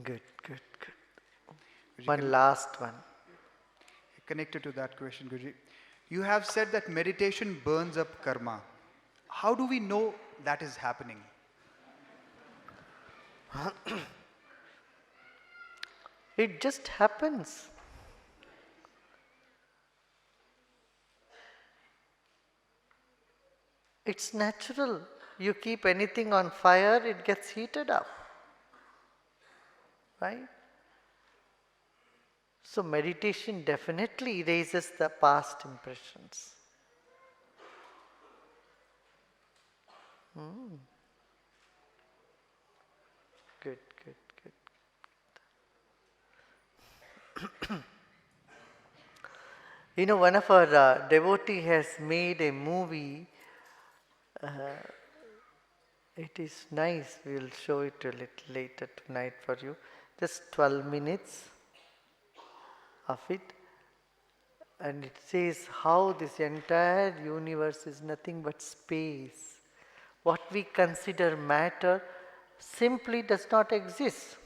Good, good, good. Guruji, One last one. connected to that question, Guruji. You have said that meditation burns up karma. How do we know that is happening? It just happens. It's natural. You keep anything on fire, it gets heated up. Right? So meditation definitely erases the past impressions. Good, good, good. One of our devotee has made a movie. It is nice. We will show it a little later tonight for you. Just 12 minutes of it. And it says how this entire universe is nothing but space. What we consider matter simply does not exist.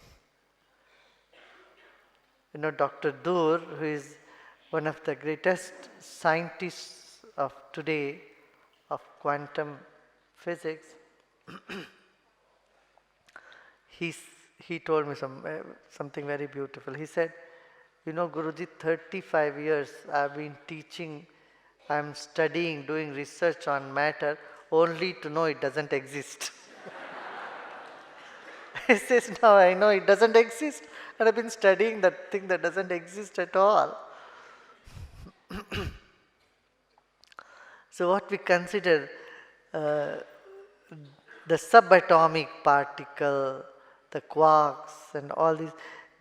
Dr. Dur, who is one of the greatest scientists of today of quantum physics, he told me something very beautiful. He said, Guruji, 35 years I've been teaching, I'm studying, doing research on matter only to know it doesn't exist. He says, now I know it doesn't exist and I've been studying that thing that doesn't exist at all. So what we consider uh, the subatomic particle, the quarks and all these,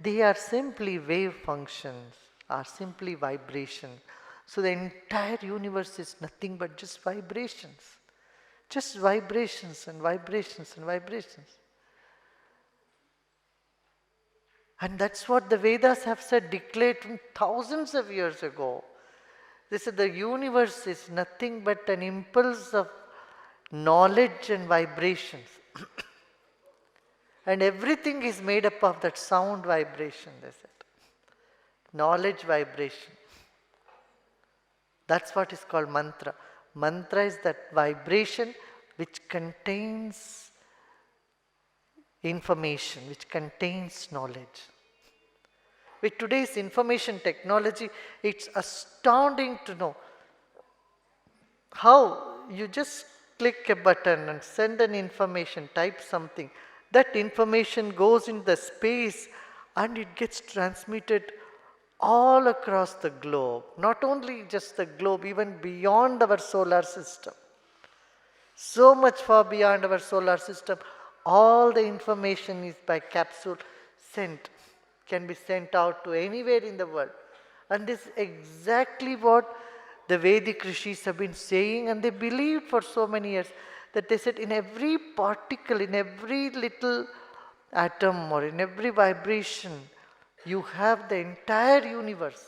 they are simply wave functions, are simply vibrations. So the entire universe is nothing but just vibrations. Just vibrations and vibrations and vibrations. And that's what the Vedas have said, declared thousands of years ago. They said the universe is nothing but an impulse of knowledge and vibrations. And everything is made up of that sound vibration, they said. Knowledge vibration. That's what is called mantra. Mantra is that vibration which contains information, which contains knowledge. With today's information technology, it's astounding to know how you just click a button and send an information, type something. That information goes in the space and it gets transmitted all across the globe. Not only just the globe, even beyond our solar system. So much far beyond our solar system, all the information is by capsule sent, can be sent out to anywhere in the world. And this is exactly what the Vedic rishis have been saying, and they believed for so many years, that they said in every particle, in every little atom or in every vibration, you have the entire universe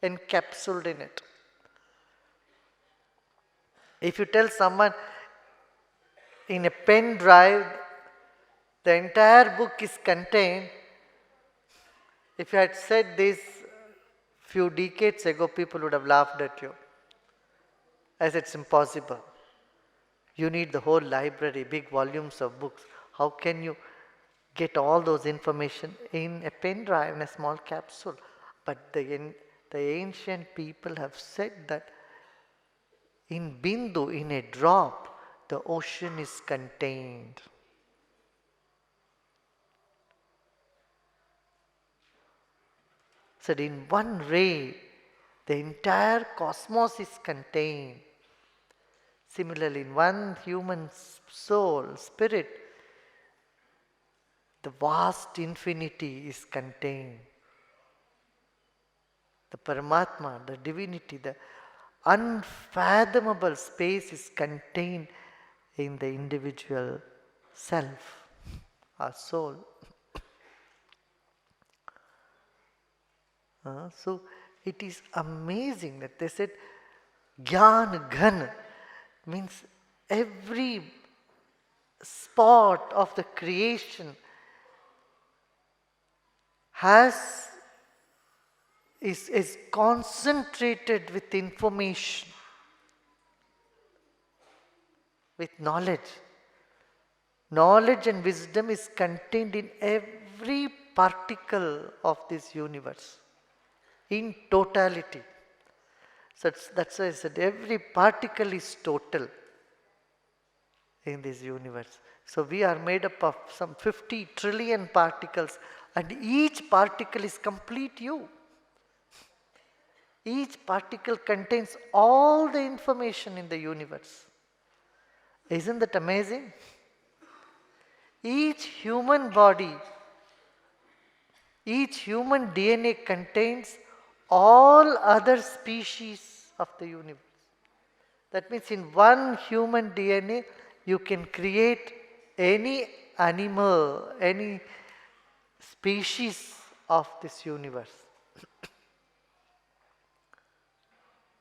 encapsulated in it. If you tell someone in a pen drive the entire book is contained, if you had said this few decades ago, people would have laughed at you, as it's impossible. You need the whole library, big volumes of books. How can you get all those information in a pen drive, in a small capsule? But the ancient people have said that in bindu, in a drop, the ocean is contained. Said in one ray, the entire cosmos is contained. Similarly, in one human soul, spirit, the vast infinity is contained. The Paramatma, the divinity, the unfathomable space is contained in the individual self, our soul. So it is amazing that they said Gyan Ghan means every spot of the creation has is concentrated with information, with knowledge. Knowledge and wisdom is contained in every particle of this universe, in totality. So that's why I said every particle is total in this universe. So we are made up of some 50 trillion particles, and each particle is complete you. Each particle contains all the information in the universe. Isn't that amazing? Each human body, each human DNA contains all other species of the universe. That means in one human DNA, you can create any animal, any species of this universe.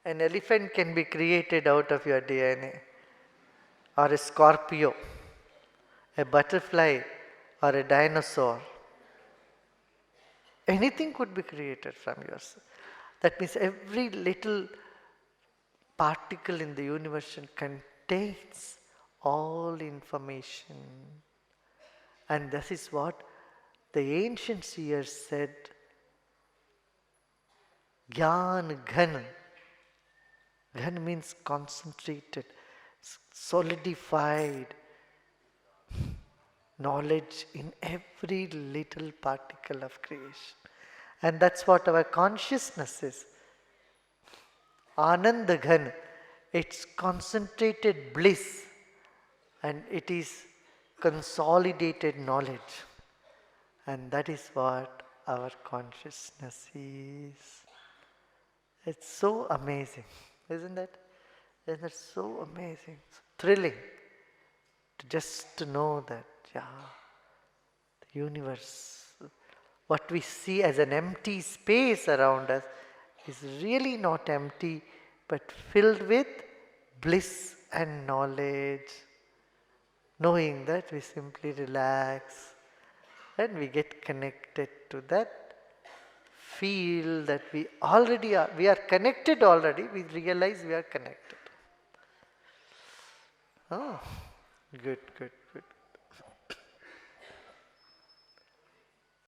An elephant can be created out of your DNA, or a scorpio, a butterfly, or a dinosaur. Anything could be created from yours. That means every little particle in the universe contains all information. And this is what the ancient seers said, Gyan Ghan. Ghan means concentrated, solidified knowledge in every little particle of creation. And that's what our consciousness is. Ananda Ghan, it's concentrated bliss, and it is consolidated knowledge. And that is what our consciousness is. It's so amazing, isn't it? Isn't it so amazing? It's thrilling to know that, yeah, the universe, what we see as an empty space around us, is really not empty, but filled with bliss and knowledge. Knowing that, we simply relax and we get connected to that. Feel that we already are, we are connected already, we realize we are connected. Oh, good, good.